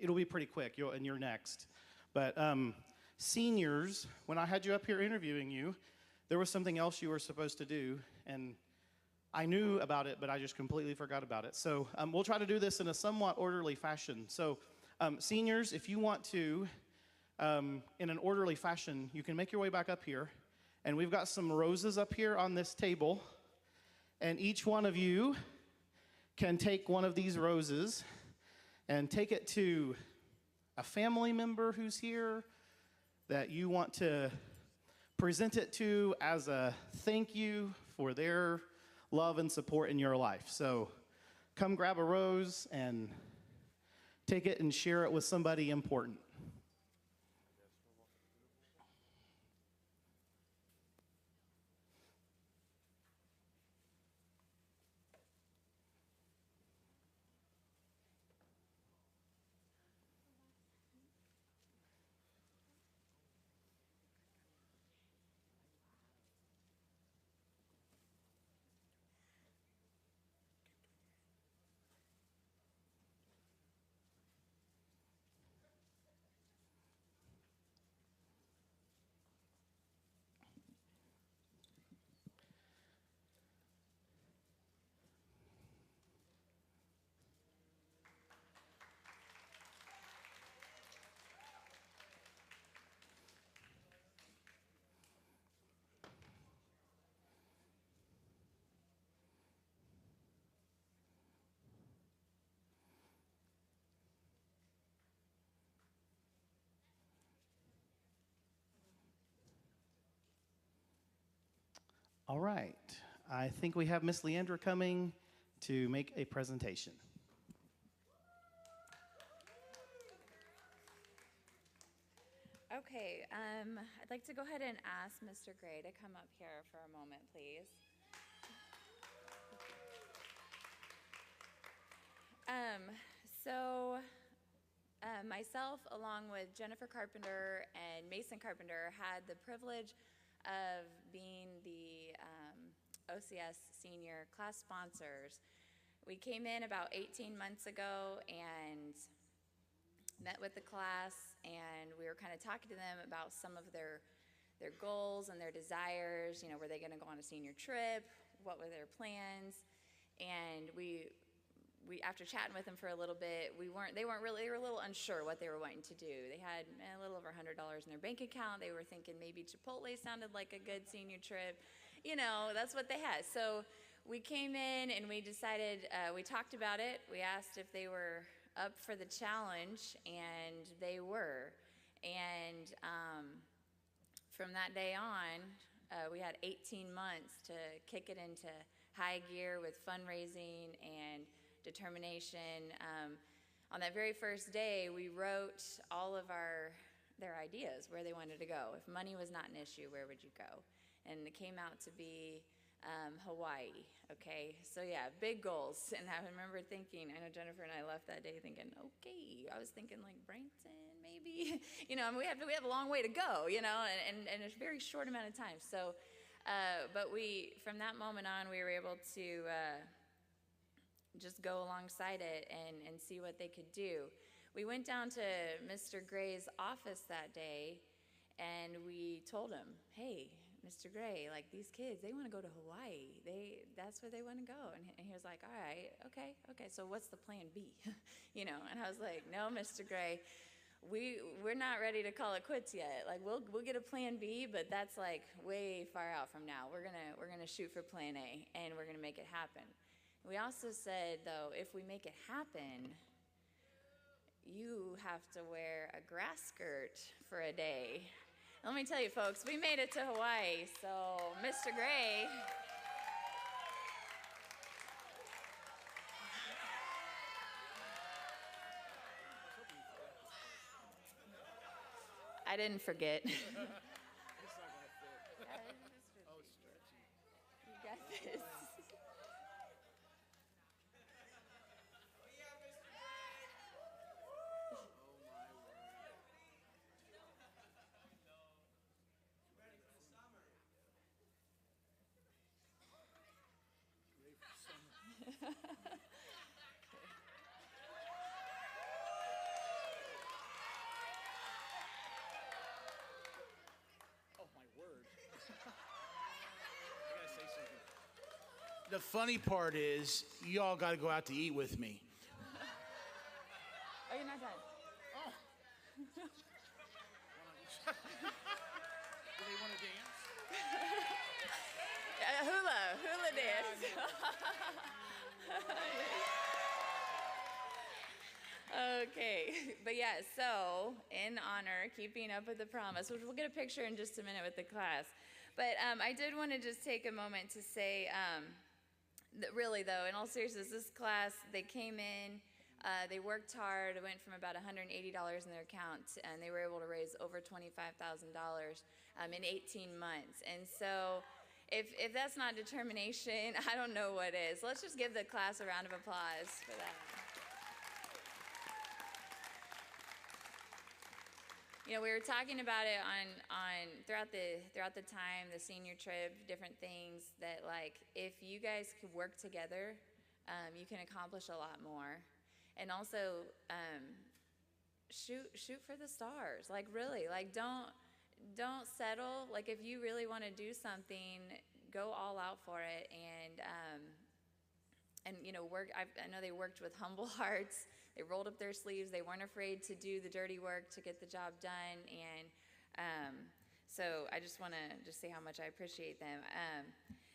it'll be pretty quick, and you're next. But seniors, when I had you up here interviewing you, there was something else you were supposed to do, and I knew about it, but I just completely forgot about it. So we'll try to do this in a somewhat orderly fashion. So seniors, if you want to, in an orderly fashion, you can make your way back up here. And we've got some roses up here on this table. And each one of you can take one of these roses and take it to a family member who's here that you want to present it to as a thank you for their love and support in your life. So come grab a rose and take it and share it with somebody important. All right, I think we have Miss Leandra coming to make a presentation. Okay, I'd like to go ahead and ask Mr. Gray to come up here for a moment, please. Myself, along with Jennifer Carpenter and Mason Carpenter, had the privilege of being the OCS senior class sponsors. We came in about 18 months ago and met with the class, and we were kind of talking to them about some of their goals and their desires. You know, were they going to go on a senior trip? What were their plans? And we after chatting with them for a little bit, they were a little unsure what they were wanting to do. They had a little over $100 in their bank account. They were thinking maybe Chipotle sounded like a good senior trip. You know, that's what they had. So we came in and we decided, we talked about it. We asked if they were up for the challenge, and they were. And from that day on, we had 18 months to kick it into high gear with fundraising and determination. On that very first day, we wrote all of their ideas, where they wanted to go. If money was not an issue, where would you go? And it came out to be Hawaii, okay? So yeah, big goals. And I remember thinking, I know Jennifer and I left that day thinking, okay, I was thinking like Branson, maybe, you know, and we have a long way to go, you know, and a very short amount of time. So, but from that moment on, we were able to just go alongside it and see what they could do. We went down to Mr. Gray's office that day, and we told him, hey, Mr. Gray, like these kids, they want to go to Hawaii. That's where they want to go. And he was like, all right, okay. So what's the plan B? You know, and I was like, no, Mr. Gray, we're not ready to call it quits yet. Like we'll get a plan B, but that's like way far out from now. We're gonna shoot for plan A, and we're gonna make it happen. We also said though, if we make it happen, you have to wear a grass skirt for a day. Let me tell you, folks, we made it to Hawaii, so Mr. Gray. I didn't forget. It's not gonna fit. Oh, stretchy. You got this. Oh, my word. I gotta say something. The funny part is, y'all gotta go out to eat with me. Oh, you're not done. Oh. Do they want to dance? Hula dance. Okay, but yeah, so in honor, keeping up with the promise, which we'll get a picture in just a minute with the class. But I did want to just take a moment to say that really though, in all seriousness, this class, they came in, they worked hard. It went from about $180 in their account, and they were able to raise over $25,000 in 18 months. And so if that's not determination, I don't know what is. Let's just give the class a round of applause for that. You know, we were talking about it on throughout the time, the senior trip, different things that like if you guys could work together, you can accomplish a lot more. And also shoot for the stars. Like really, like don't settle. Like if you really want to do something, go all out for it. And you know, I know they worked with humble hearts. They rolled up their sleeves. They weren't afraid to do the dirty work to get the job done. And so I just want to just say how much I appreciate them.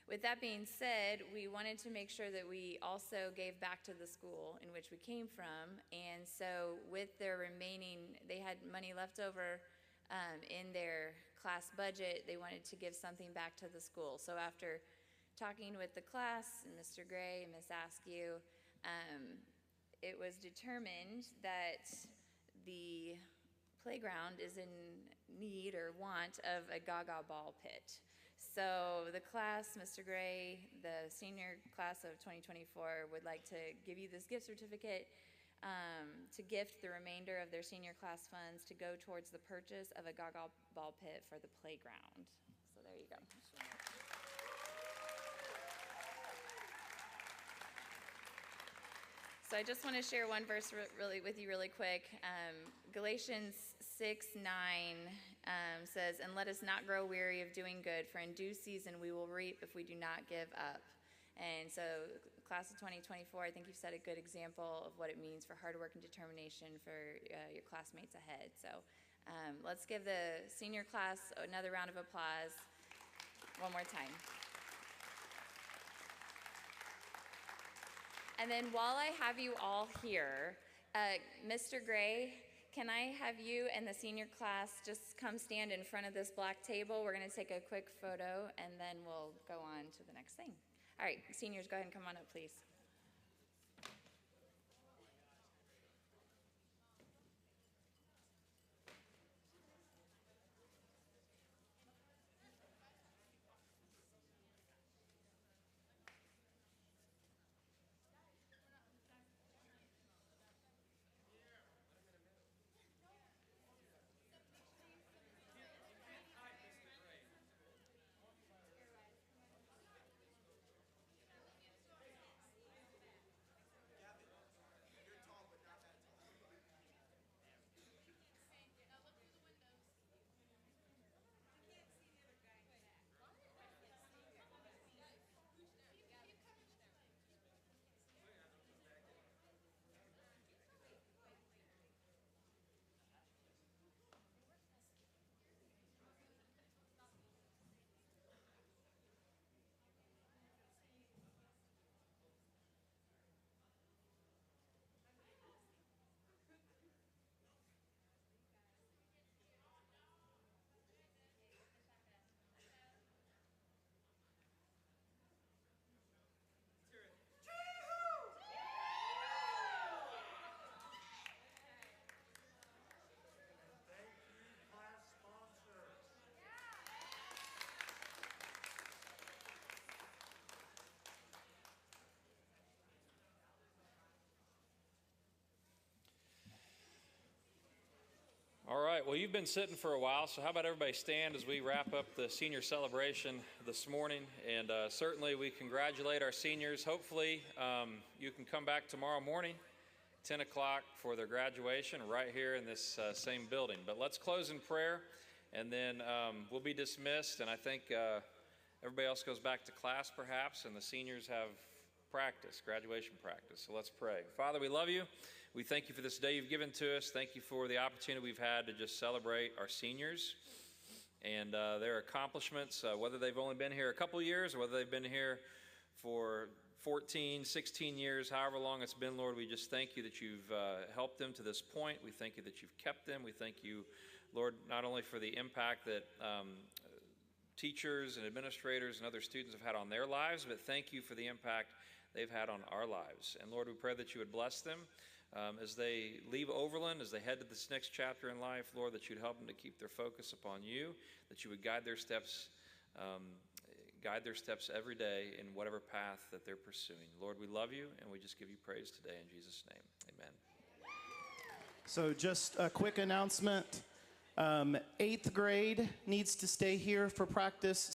With that being said, we wanted to make sure that we also gave back to the school in which we came from. And so with their remaining, they had money left over in their class budget. They wanted to give something back to the school. So after talking with the class, and Mr. Gray and Miss Askew, it was determined that the playground is in need or want of a gaga ball pit. So the class, Mr. Gray, the senior class of 2024, would like to give you this gift certificate to gift the remainder of their senior class funds to go towards the purchase of a gaga ball pit for the playground. So there you go. So I just want to share one verse with you really quick. Galatians 6:9 says, "And let us not grow weary of doing good, for in due season we will reap if we do not give up." And so class of 2024, I think you've set a good example of what it means for hard work and determination for your classmates ahead. So let's give the senior class another round of applause one more time. And then while I have you all here, Mr. Gray, can I have you and the senior class just come stand in front of this black table? We're going to take a quick photo, and then we'll go on to the next thing. All right, seniors, go ahead and come on up, please. right, well, you've been sitting for a while, so how about everybody stand as we wrap up the senior celebration this morning. And certainly we congratulate our seniors. Hopefully you can come back tomorrow morning, 10 o'clock, for their graduation right here in this same building. But let's close in prayer, and then we'll be dismissed. And I think everybody else goes back to class perhaps, and the seniors have practice, graduation practice. So let's pray. Father, we love you. We thank you for this day you've given to us. Thank you for the opportunity we've had to just celebrate our seniors and their accomplishments, whether they've only been here a couple years or whether they've been here for 14, 16 years, however long it's been, Lord. We just thank you that you've helped them to this point. We thank you that you've kept them. We thank you, Lord, not only for the impact that teachers and administrators and other students have had on their lives, but thank you for the impact they've had on our lives. And Lord, we pray that you would bless them as they leave Overland, as they head to this next chapter in life. Lord, that you'd help them to keep their focus upon you, that you would guide their steps every day in whatever path that they're pursuing. Lord, we love you, and we just give you praise today in Jesus' name. Amen. So just a quick announcement. 8th grade needs to stay here for practice.